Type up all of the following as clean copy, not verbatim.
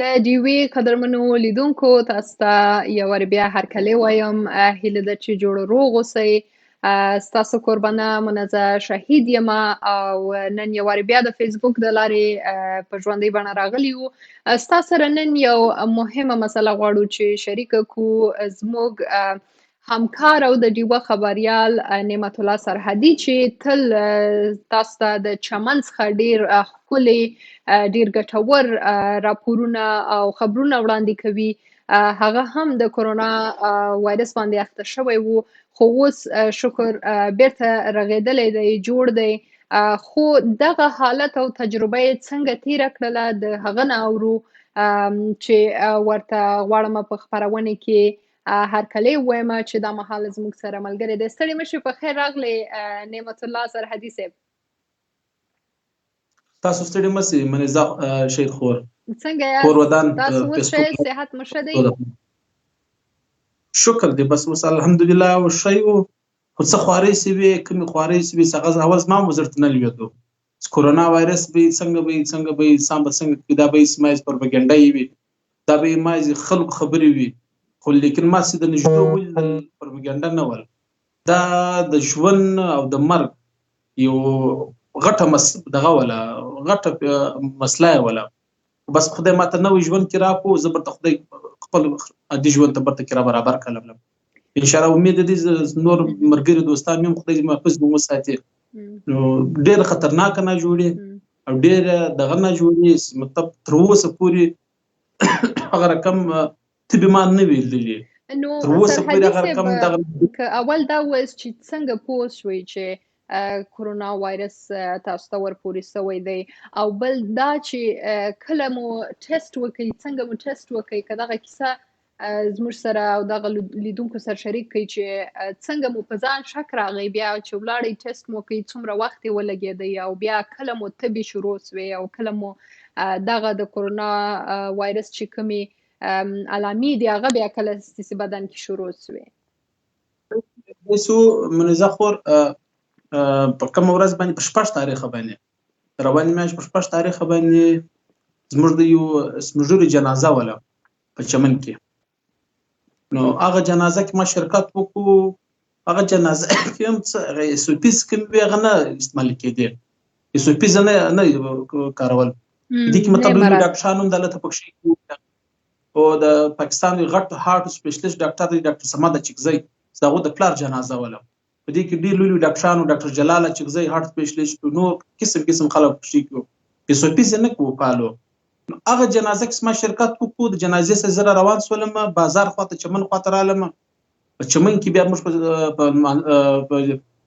د ډیوې قدرمنو لیدونکو تاسو ته یو وار بیا هرکلی وایم. هیله ده چې جوړ روغ اوسئ. ستاسو قربانه منزه شهید یم او نن یو وار بیا د فیسبوک د لارې په ژوندۍ بڼه راغلي یو. ستاسو سره نن یو مهمه مسله غواړو چې شریکه کړو. زموږ همکار او د ډیوه خبریال نعمت الله سرحدي چې تل تاسو ته د چمن څخه ډیر ښکلي ډیر ګټور راپورونه او خبرونه وړاندې کوي. هغه هم د کرونا وایرس باندې اخته شوی وو، خو اوس شکر بیرته رغېدلی دی، جوړ دی. خو دغه حالت او تجربه یې څنګه تیره کړله د هغه نه اورو چې ورته غواړم په خپرونه کې هرکلی ووایم چې دا مهال زموږ سره ملګری دی. ستړي مشئ، په خیر راغلی نعمت الله سرحدي صاحب. تاسو ستړي مشئ منیزه شهید خور، څنګه کور ودان تاسو اوس ښه صحت مو ښه دی؟ شکر دی، بس اوس الحمدلله او ښه یو. خو څه خوارۍ سوي، کومې خوارۍ سوي هغه اول زما هم وزرته نه لوېدو. کرونا وایرس به څنګه به انسان به څنګه کوي، دا به اسمایز پروپاګنډا وي، دا به مایز خلکو خبرې وي. خو لیکن ما چې د نږدې ولیدل پروپاګنډا نه ول، دا د ژوند او د مرګ یو غټه دغه ولا غټه مسله ولا. بس خدای ماته نوې ژوند کې راکو، زه به خدای خپل عادي ژوند ته برته کې را برابر کړم. ان شاء الله امید دې نور مرګري دوستان هم خدای دې محفوظ مو وساتي. نو ډېر خطرناک نه جوړي او ډېر دغه نه جوړي، مطلب تر اوسه پورې هغه رقم طبي ما نه وی لیدلی. نو سرحدي صاحب که اول دا وایي چې څنګه پوه شوئ چې کرونا وایرس تاسو ته ورپورې سوی دی، او بل دا چې کله مو ټیسټ وکړئ، څنګه مو ټیسټ وکړئ، که دغه کیسه زموږ سره او دغه لیدونکو سره شریک کړئ چې څنګه مو په ځان شک راغی، بیا چې ولاړئ ټیسټ مو کړئ، څومره وخت یې ولګېدی، او بیا کله مو تبې شروع سوې او کله مو دغه د کرونا وایرس چې کومې علامې دي هغه بیا کله ستاسې بدن کې شروع سوې؟ اوسو منیزه خور په کومه ورځ باندې په 6 تاریخ باندې روانې میاشت په 6 تاریخ باندې زموږ د یو سمجوري جنازه ولا په چمن کې. نو هغه جنازه کې ما شرکت وکړو. هغه جنازه کې هم څه ایسوپیس کوم هغه نه استعمال کېدی، ایسوپیس نه کارول دي کې مطلب ډاکټرانو هم دلته پکښې او د پاکستان غټ هارت سپیشلیست ډاکټر دی ډاکټر سماد چکزی، دغه د پلار جنازه ولا په دې کې ډېر لوی ډاکټرانو ډاکټر جلال چکزی هارت سپیشلیست نو قسم خلک پکښې کېو، ایسوپیس نه کو پالو. هغه جنازه کې ما شرکت وکړو. د جنازې سره زه روان شولم بازار خواته، چمن خواته رالم. په چمن کې بیا موږ په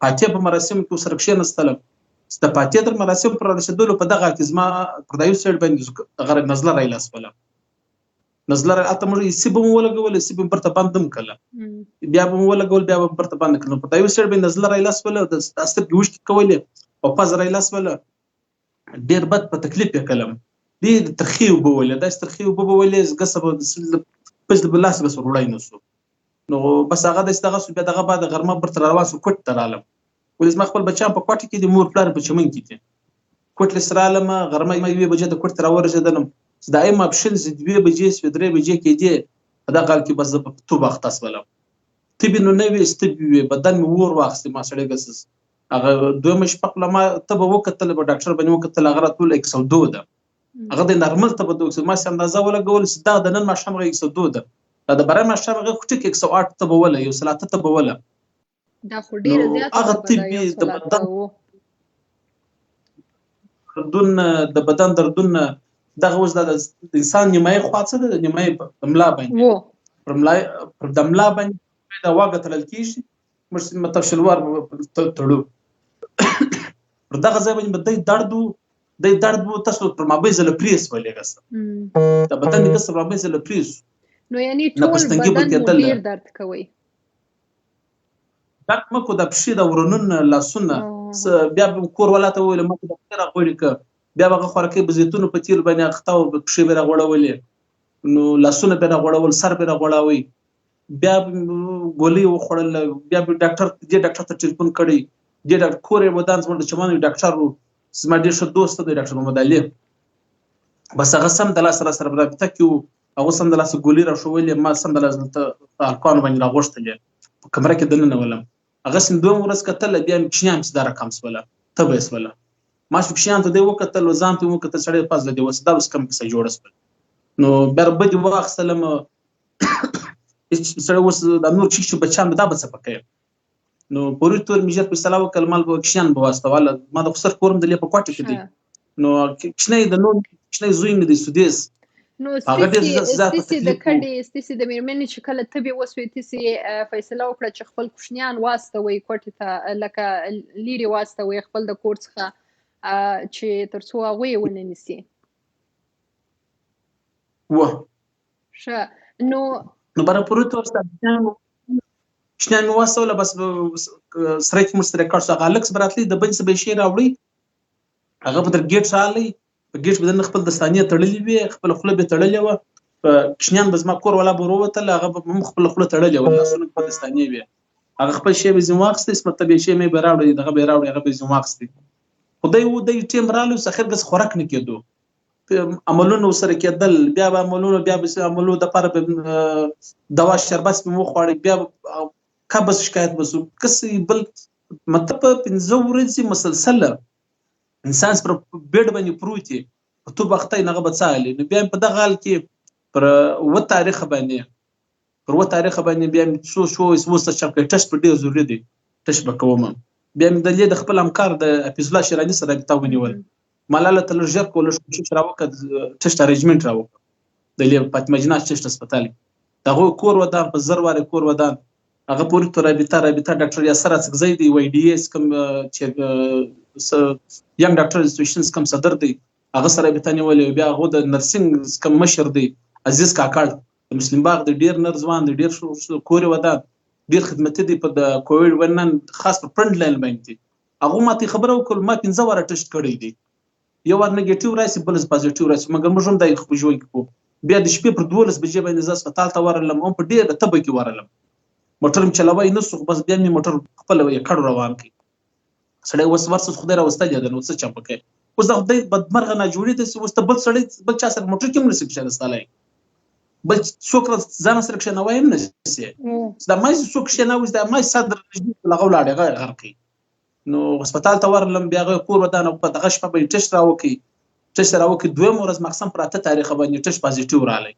پاتې په مراسم کې سره کښېنستلم. د پاتې تر مراسم پر رسېدلو په دغه کې زما پر دایو سایډ باندې هغه نزله رایلاسوله. نزله هلته موږ سیب مو ولګول، سیب مو پرته بند هم کړله، بیا به مو ولګول، بیا به پرته بند کړل. په دایو سایډ باندې نزله رایلاسوله، د سترګې اوښکې کولې او پزه رایلاسوله. ډېر بد په تکلیف یې کړلم. دې ترخې اوبه ولې، داسې ترخې اوبه به ولې ګسه به پس د لاس به سر وړی نه سو. نو بس هغه داسې دغه سو. بیا دغه بعد غرمه برته روان سو کوټ ته رالم. ولې زما خپل بچیان په کوټ کې دي، مور پلار په چمن کې دي. کوټ لس رالم، غرمه ما 1 بجې د کوټ ته راورسېدلم. دا ایم اپشن 2 بجې سوې 3 بجې کې دي. په دغه حال کې بس زه په توب اخته سولم. تبې نو نه وې، ستبې وې، بدن مې اور واخیستې. ما سړی ګسس هغه دویمه شپه له ما تبه وکتل، په ډاکټر باندې وکتل، هغه راته ویل 102 ده. هغه د نارمل ته په 200 ما سم اندازه ولګول چې دا د نن ماښام هغه 102 ده، دا د برای ماښام هغه خو ټیک 108 ته به وله، 103 ته به وله. دا خو ډېره زیاته هغه طبي د بدن د بدن دردونه دغه اوس د انسان نیمایي خوا څه ده، نیمایي په ملا باندې پر د ملا باندې دا واګه تړل کېږي، موږ مطلب شلوار تړو. پر دغه ځای باندې به دی درد و تاسو پر مابین زله پریس ولې ګسه د بدن د ګسه مابین زله پریس. نو یعنی ټول بدن مو ډېر درد کوي؟ درد مکو د پښې د ورونون لاسونه. بیا به کور ولاته ویل مکو د پښې راغوړي که بیا به هغه خوراکۍ به زیتونو په تیل باندې اخته او پښې به راغوړولې، نو لاسونه به راغوړول، سر به راغوړاوی. بیا ګولۍ وخوړل. بیا به ډاکټر ته ټلیفون کړی. دې ډاکټر کور یې ودان زموږ د چمن ډاکټر و، زما ډېر ښه دوست دی ډاکټر محمد علي. بس هغه سم د لاس سره رابطه کې هغه سم د لاس ګولې راښولې ما سم د لاس ته الکان باندې راغوښتلې په کمره کې دننه ولم هغه سم دوه ورځ کتل بیا کښینام چې دا رقم سوله تبه سوله ما شو کښینام ته دی وکتل ځان ته وکتل سړی پاس دی وس دا اوس کم کیسه جوړ سول نو بر بده واخسلم سړی اوس د نور چې بچان دا بس پکې نو پوری تور میجر په سلام کلمال به کښین به واستواله ما د خسر کورم د لې په کوټه کې دی نو کښنه د نو کښنه زوی مې د سودیس نو ستاسي د کډي ستاسي د میرمنې چې کله تبي وسوي تاسي فیصله وکړه چې خپل کوشنیان واستوي کوټه ته لکه لیري واستوي خپل د کور څخه چې ترڅو هغه ونه نيسي نو برا پروتو ستاسو شنه مې واسوله بس سره کې مستری کار څه غالکس براتلی د بنس به شي راوړي هغه په در ګیټ رالی په ګیټ بدن خپل د ثانیه تړلې وي خپل خپل به تړلې و په کښنیان بس ما کور ولا بروته هغه خپل خپل تړلې و لاسونه په ثانیه وي هغه خپل شی به زمواخست اسمت به شی مې براوړي دغه به راوړي هغه به زمواخست خدای و د ټیم رالو سخر بس خوراک نه کېدو عملونه سره کېدل بیا به عملونه بیا به عملو د پر دوا شربت په مخ وړي بیا کبس شکایت بسو کسي بل مطلب پنځه ورځې مسلسل انسان پر بیډ باندې پروتي تو وختي نه غبڅالي نو بیا په دغه حال کې پر و تاریخ باندې بیا شو وسه چې ټش په ډیر ضروري دي ټش بکوم بیا د دې د خپل همکار د اپیزلا شرانی سره رابطه ونیول ملاله تلجر کول کوشش راوکړ ټش ارینجمنت راوکړ د لې پاتمه جناح ټش هسپتال دغه کور ودان په زرواره کور ودان هغه پوری تر رابطه ډاکټر یاسر اسکزی دی وای ډي اس کوم چې ینګ ډاکټر انسټیټیوشنز کوم صدر دی هغه سره رابطه نیولې بیا هغه د نرسنګ کوم مشر دی عزیز کاکړ د مسلم باغ د ډیر نرځوان د ډیر کوري ودان ډیر خدمت دی په د کووډ ونن خاص په فرنٹ لاین باندې هغه ماته خبره وکړ ما 15 واره ټیسټ کړی دی یو ور نیگیټیو راشي بل پوزټیو راشي مګر موږ هم دای خو ژوند کو بیا د شپې پر 12 بجې باندې ز هسپتال ته ورلم هم په ډیر تبه کې ورلم موټر مې چلوي نو بس بیا مې موټر خپل یې کړ روان کی سړی وس ورس خدای را وستل یا نو څه چمپکه اوس د خدای بدمرغه نه جوړې د وست بل سړی بل چا سره موټر کې مونږ سکشن استلای بل څوک ځان سره کښنه وایم نه سي دا مې څوک کښنه وځ دا مې صدر لغول اړه غرقي نو هسپتال ته ورلم بیا کور ودان په دغه شپه به ټیسټ راوکي دوه مورز مقسم پراته تاریخ باندې ټیسټ پازیټیو رالی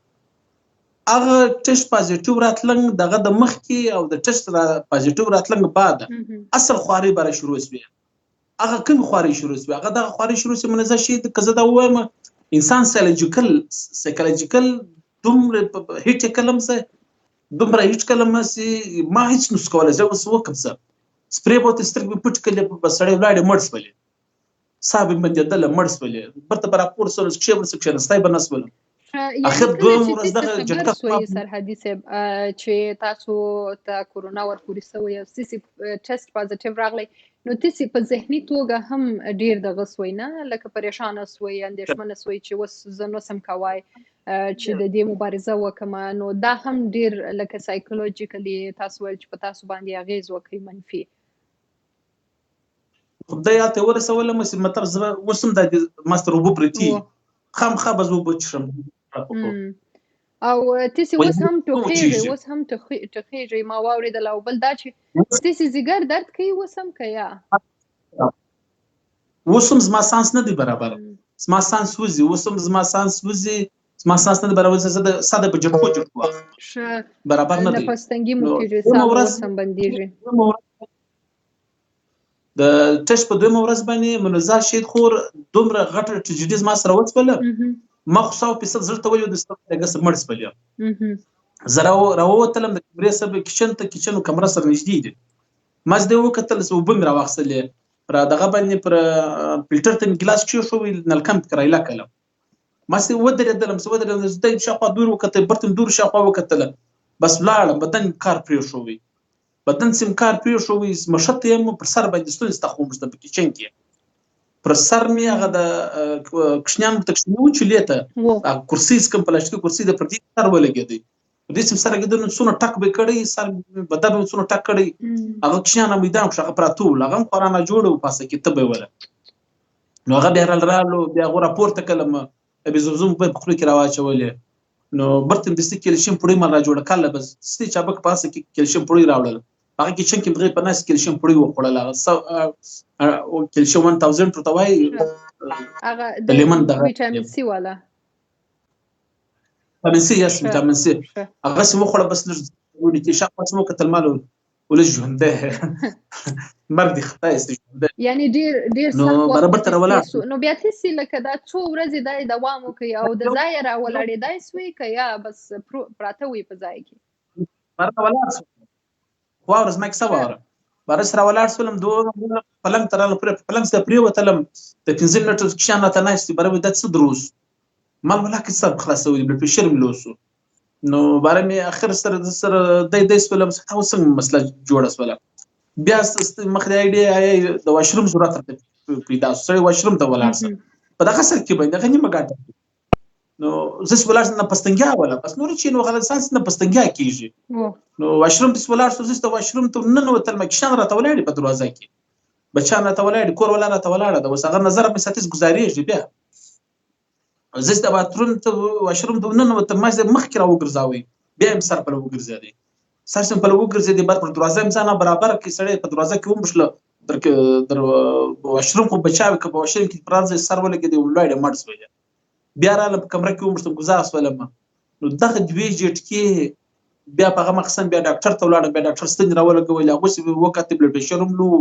هغه ټیسټ پازیټیو راتلنګ دغه د مخ کې او د ټیسټ پازیټیو راتلنګ بعد اصل خواري بره شروع شوه هغه کوم خواري شروع شوه هغه د خواري شروع شوه منځ شي کزه دا وایم انسان سایکولوژیکل دومره هیڅ کلمه سي ما هیڅ نس کوله زه اوس وکم څه سپری بوت سترګې پټ کړي په سړی ولاړې مړ سولې صاحب باندې دله مړ سولې برته برا پور سره څه نستای بنسول اخر دوه ورځې دغه جټه سرحدي صاحب چې تاسو ته کورونا ورپورې سوی او سیسی ټیسټ پازیټیو راغلی نو تاسو په ذهني توګه هم ډیر دغه سوی نه لکه پریشان سوی اندېښمن سوی چې وس زنو سم کوای چې د دې مبارزه وکما نو دا هم ډیر لکه سایکولوژیکلی تاسو ول چې په تاسو باندې اغیز وکړي منفي خدای ته ورسول مطلب زه وسم د ماستر وبو پرتی خامخا بزو بچم او تاسو اوس هم ټوخیږي ما واورېدل او بل دا چې تاسو زیګر درد کوي وسم کیا وسم زما سانس نه دی برابر زما سانس وزي وسم زما سانس وزي زما سانس نه برابر زه ساده بجټو برابر نه دی نفس تنګي مو کېږي سم بنديږي د ټیسټ په دوه ورځ باندې منزا شید خور دومره غټه ټریجډیز ما سره وڅپله ما خو 100% زړه ولې د ستاسو دغه مړ سپلیا زرا راوتلم د کمرې سره کچن کمره سره نږدې دي ما زده وکتل سو بم راوخسلې را دغه باندې پر فلټر ته ګلاس کې شو نلکم کرایلا کلم ما سي ودرېدلم سو ودرېدل زده شاقه دور وکتل برتم دور شاقه وکتل بس لاړم بدن کار پرې شوی بدن سیم کار پرې شوی مشت یم پر سر باندې ستونی استخوم د کچن کې پر سر می هغه د کښنام تکشنو چلیته کرسي سکم پلاستیک کرسي د پردي سر ولګیدي د سیم سره کېدل نو څونه ټک به کړی سر بدب څونه ټک کړی هغه کښنام میدان شغه پراتو لغم قرانه جوړو پاسه کې تبه ولا نو هغه به رالو بیا غو راپورته کلم ابي زمزم په خوله کې راواچولې نو برته د ستې کلشیم پوړی مال را جوړ کړل بس ستې چابک پاسه کې کلشیم پوړی راوړل هغه کې چې بغیر په ناس کلشیم پوړی وخوړل او کلشیم 1000 ته وای هغه د ویټامین سي والا ویټامین سي یس ویټامین سي هغه سم خوړل بس لږ ودی چې شاق پاسمو کتل مالو ولې ژوندې مرګ دي خدای استې یعنی ډیر نو برابر تر ولاړ نو بیا تاسو لکه دا څو ورځې د دوام کوي او د ځای را ولاړې دای سوي کیا بس پراته وي په ځای کې برابر ولاړ خو ورځ مې څه واره بارس را ولاړ سولم دوه پلنګ تر پلنګ ست پری وتلم د 15 منټو کې شانه تناستي برابر د څه دروس مال ولا کې سب خلاصوي بل په شرم لوسو نو باره مې اخر سره د سولم څه څنګه مسله جوړه سوله بیا مخې دی د واشروم ضرورت پیدا سره واشروم ته ولاړ په دغه سر کې باندې غنی مګاټ نو زس ولاړ نه پستنګیا ولا بس نور چې نو غل سانس نه پستنګیا کیږي نو واشروم د ولاړ سو زس د واشروم ته نن وتل مکشان را تولای په دروازه کې بچان را تولای کور ولا را تولای د وسغه نظر په ساتس گزارېږي بیا زس د باتروم ته واشروم ته نن وته مې مخ کې را وګرځاوي بیا هم سر په وګرځي سر سم په وګرځي د بار پر دروازه امزانه برابر کې سړی په دروازه کې ومشله در واشروم خو بچاوي که په واشروم کې پرانځي سر ولګي دی ولای مړ سوی بیا را په کمره کې ومشتم گزار سولم نو دغه دوی جټ کې بیا په هغه مقصد بیا ډاکټر ته ولاړم بیا ډاکټر ستن را ولګول هغه څه وخت بل بشرم لو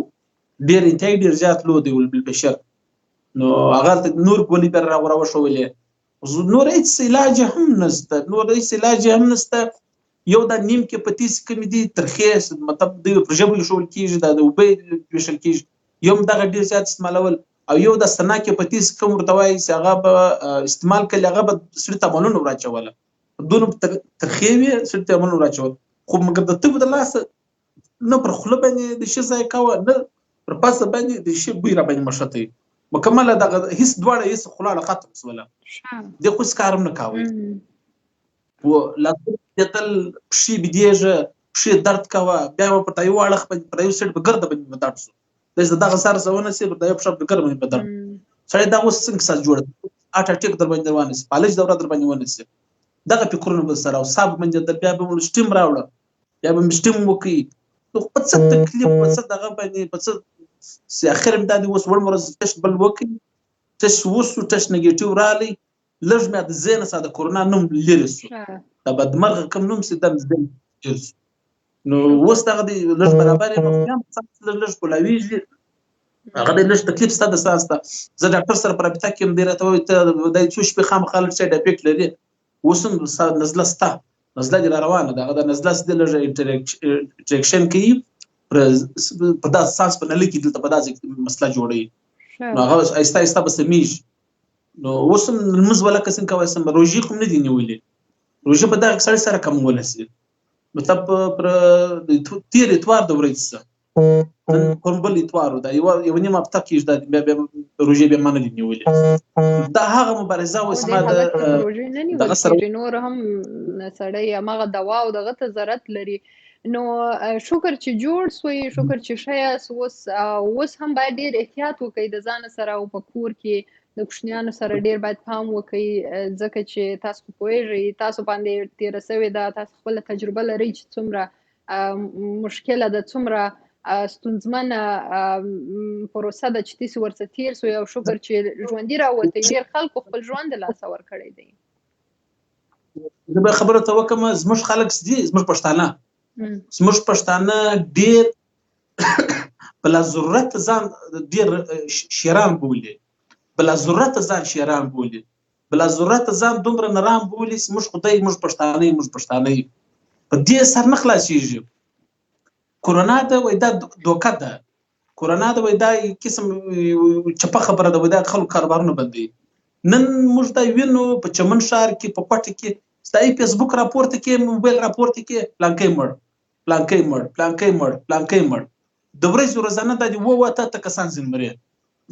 ډیر انټای ډیر زیات لو دی بل بشر نو هغه نور ګولې پر را وشولې نور هیڅ علاج هم نشته یو د نیم کې پتیس کمی دي ترخیص مطلب د پروژه شول کیږي د وبې وشل کیږي یوم دغه ډیر زیات استعمالول او یو د سنا کې پتیس کوم ورتوي چې هغه به استعمال کړي هغه به سړي ته مونږ راچوله دونه ترخیوي سړي ته مونږ راچول خو مګر د طب د لاس نه پر خله باندې د شي ځای کاوه نه پر پاسه باندې د شي بوی را باندې مشته مکمل دغه هیڅ دواړه هیڅ خلاله ختم سوله د خو سکارم نه کاوي و لا تل شي بيديجه شي درد کاوه بیا په تایو اړه په یو سټ په ګرد باندې درد د دغه سره زونه سي په یو شپ په ګرد باندې بدل سړی دا اوس څنګه ساز جوړ اټاټیک در باندې روان سي پالج دوره در باندې ونه سي دغه فکرونه به سره او صاحب باندې د بیا به سټیم راوړه یا به سټیم وکي نو په څه تکلیف په څه دغه باندې په څه سي اخر امدادي اوس ورمرز تش بل وکي تش وسو تش نیگیټیو رالي لږ مې د زین سره د کورونا نوم لري سو دا بدمرغ کوم نوم سي دم زین جز نو اوس دغه لږ برابر مفهوم څه لږ کولاویږي هغه د لږ تکلیف ستاسو ساسته زه ډاکټر سره پر پتا کې مدیره ته د چوش په خام خالد سره د افیکټ لري وسم نزله ستا نزله د روانه دغه د نزله د لږ انټراکشن کوي په داس ساس په نلکی دلته په داسې مسله جوړي نو هغه آیسته آیسته به سمیږي نو وسم المز ولا کسن کوي سم روجي کوم نه دی نیولې روجي په دغه سره کم ولسي مطلب پر تیر اتوار د ورځ کوم بل اتوار دا یو نیمه هفته کې د روجي به من دی نیولې دا هغه مبارزه و اسمه د روجي نه نیولې نور هم سړی هغه دوا او دغه ته ضرورت لري نو شکر چې جوړ سوی شکر چې شیا اوس هم باید ډیر احتیاط وکړي د ځان سره او په کور کې د کوشنیانو سره ډیر باید پام وکړي ځکه چې تاسو پوهیږئ تاسو باندې تیر شوی دا تاسو خپل تجربه لري چې څومره مشکله ده څومره ستونزمنه پروسه ده چې تاسو ورڅ تیر سوی او شکر چې ژوندۍ راوته ډیر خلکو خپل ژوند له لاسه ورکړی دی د خبره ته وکم زموږ خلک دي زموږ پښتانه زموږ پښتانه ډیر بلا ضرورت ځان ډیر شیران بولي بلا ضرورت ځان شیران بولي بلا ضرورت ځان دومره نرام بولي موږ خدای موږ پښتانه په دې سر نه خلاصيږي کورونا د وای دا دوکه ده کورونا د وای دا قسم چپه خبره ده وای دا خلکو کاروبارونه بندي نن موږ دا وینو په چمن شهر کې په پټ کې ستای فیسبوک راپورټ کې موبایل راپورټ کې پلانکې مړ د ورځې روزانه د وته کسان زمري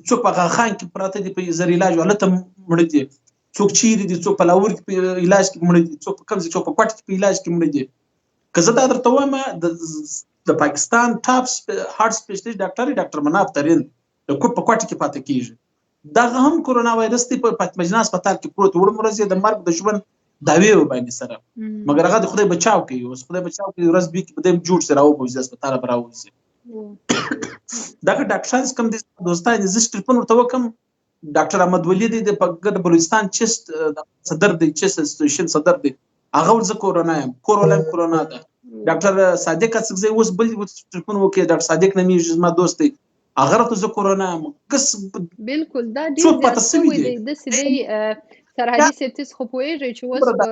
څوک په خان کې پراته دي په زر علاج ولته مړ دي څوک چیرې دي څوک په لاور کې په علاج کې مړ دي څوک په کمزې څوک په پټ کې په علاج کې مړ دي که زه دا درته وایم د پاکستان ټاپ هارت سپیشلیست ډاکټر مناف ترین د کو په کوټ کې پاتې کیږي دغه هم کرونا وایرس دی په فاطمه جان هسپتال کې پروت وړ مرز د مرګ د ژوند داوی وباندې سره مګر هغه د خدای بچاو کوي اوس خدای بچاو کوي ورځ به کې بده جوړ سره او په هسپتال براوځي دغه ډاکټرانس کوم دي دوستان د ټلیفون ورته وکم ډاکټر احمد ولی دی د پګد بلوچستان چست صدر دی چست انسټیټیوشن صدر دی هغه ورځ کورونا ده ډاکټر صادق اڅکزی اوس بل ټلیفون وکي ډاکټر صادق نمي زما دوست دی هغه ته کورونا کس بالکل دا ډیر زیات شوی دی د سړي سرحدي سیتس خو پوهیږي چې اوس په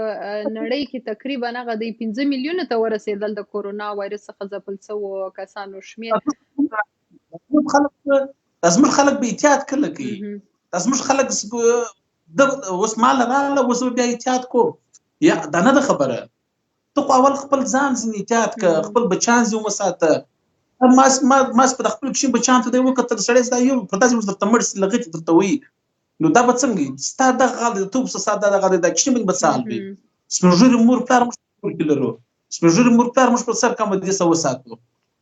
نړۍ کې تقریبا هغه د 15 میلیونه ته ورسېدل د کورونا وایرس څخه ځپل شوو کسانو شمېر زموږ خلک به احتیاط کله کوي زموږ خلک اوس مال رااله اوس بیا احتیاط کوم یا دا نه ده خبره ته اول خپل ځان ځنې احتیاط که خپل بچان ځې وساته ماس په خپل کښې بچان ته دی وکتل سړی ستا یو په داسې اوس درته مړ سي لغتې درته وایي نو دا به څنګه ستا دغه غل دی توپ ستا دغه دی دا کښې به څه حال وي سپین ږیري مور پلار موږ په کور کې لرو سپین ږیري مور پلار موږ په سر کمه دې څه وساتو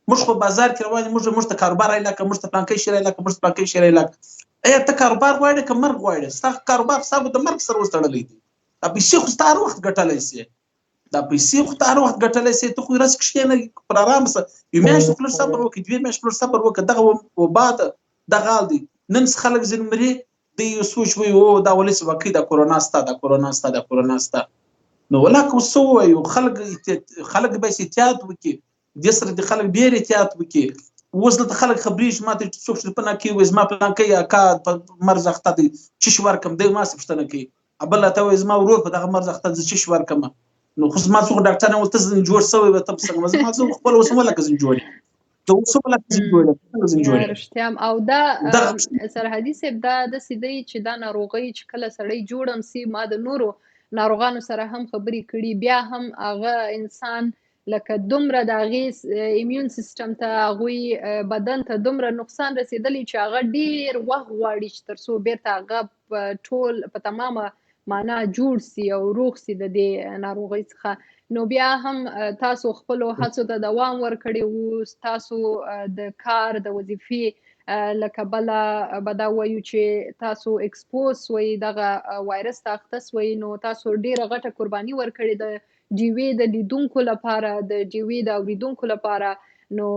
موږ په بازار کې روان موږ ته کاروبار علاقه موږ ته پلانکۍ شری علاقه موږ ته پلانکۍ شری علاقه ایا ته کاروبار غواړې که مرګ غواړې ستا کاروبار ستا به د مرګ سره اوس تړلی دی دا پیسې خو ستا هر وخت ګټلی سي ته خو یې ورځ کښېنه پر ارام سه یو میاشت پلس صبر وکړې 2 میاشتې پلس صبر وکړه دغه وبا ده دغه حال دی نن خلک ځینې مري دی یو سوچ وایي او دا ولې څه وکړي دا کورونا سته نو ولاکه اوس څه ووایو خلک به احتیاط وکړي دې سره د خلک ډېر احتیاط وکړي اوس دلته خلک خبرېږي ما ته څوک ټلیفون کوي وایي زما پلانکی اکا په مرز اخته دی چش ورکړم دی ما څه پوښتنه کوي بل راته وایي زما ورور په دغه مرز اخته زه چش ورکړم نو خو زما څوک ډاکټر نه ورته ځین جوړ شوی به ته څنګه زما څوک خپل اوس ولکه ځین جوړ رښتیا او دا سرحدي صاحب دا داسې دی چې دا ناروغۍ چې کله سړی جوړم سي ما د نورو ناروغانو سره هم خبرې کړي بیا هم هغه انسان لکه دومره د هغې ایمیون سیسټم ته هغوی بدن ته دومره نقصان رسېدلی چې هغه ډېر وخت غواړي چې تر څو بیرته هغه ټول په تمامه معنا جوړ سي او روغ سي د دې ناروغۍ څخه نو بیا هم تاسو خپلو هڅو ته دوام ورکړی وو تاسو د کار د وظیفې له کبله به دا وایو چې تاسو اکسپوز سوئ دغه وایرس ته اخته سوئ نو تاسو ډېره غټه قرباني ورکړې د ډیوې د لیدونکو لپاره د ډیوې د اوریدونکو لپاره نو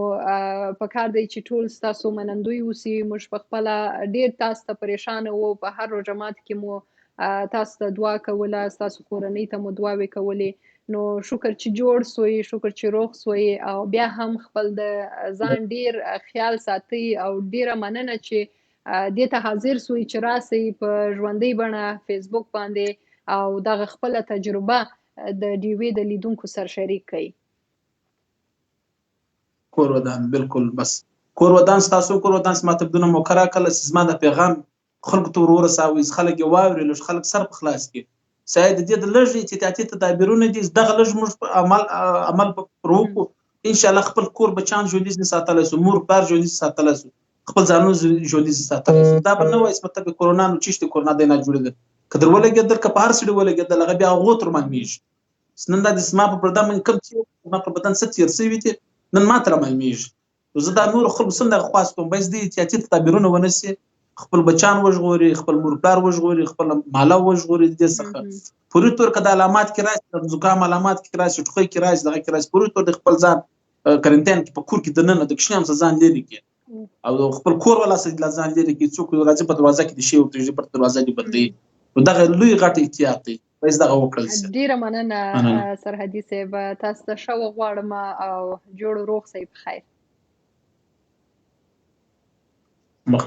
پکار دی چې ټول ستاسو منندوی اوسي موږ په خپله ډېر تاسو ته پریشانه وو په هر جماعت کې مو تاسو ته دعا کوله ستاسو کورنۍ ته مو دعاوې کولې نو شکر چې جوړ سوی شکر چې روغ سوی او بیا هم خپل د ځان ډیر خیال ساتي او ډیره مننه چې دې ته حاضر سوی چې راسي په ژوندۍ بڼه فیسبوک باندې او دغه خپل تجربه د ډیوې د لیدونکو سره شریک کړي کور ودان بالکل بس کور ودان ستاسو کور ودان سماته بدون مکرا کله زما د پیغام خلکو ته ورساوي خلک یې واوري لږ خلک سر په خلاص کړي ساید د دې د لږ احتیاطي تدابیرونه دي دغه لږ موږ عمل وکړو ان شاء الله خپل کور بچان ژوندي ساتلی سو مور پلار ژوندي ساتلی سو خپل ځانونه ژوندي ساتلی سو دا به نه وایي اسمته به کورونا نو چیشته کورونا دی نه جوړېده که در ولګېدل که په هر سړي ولګېدل هغه بیا هغو تر معلومېږي نن دا د زما په بدن باندې کوم چې زما په بدن څه تېر شوي دي نن ما ته رامعلومېږي نو زه دا نورو خلکو څنګه دغه خواست کوم باید دې احتیاطي تدابیرونه ونه سي خپل بچان وژغوري خپل مور پلار وژغوري خپل ماله وژغوري دې څخه پوری طور که د علامات کې راشي د زکام علامات کې راشي ټوخی کې راشي دغه کې راشي پوری طور د خپل ځان کرنټین کې په کور کې دننه د کښنام ځان لري کې او خپل کور ولا سید ځان لري کې څوک راځي په دروازه کې د شی او ترې په دروازه کې بدلی نو دغه لوی غټ احتیاط دی باید دغه وکړل شي ډیره مننه سرحدي صاحب تاسو ته ښه وغواړم او جوړ روغ صحیح په خیر مخ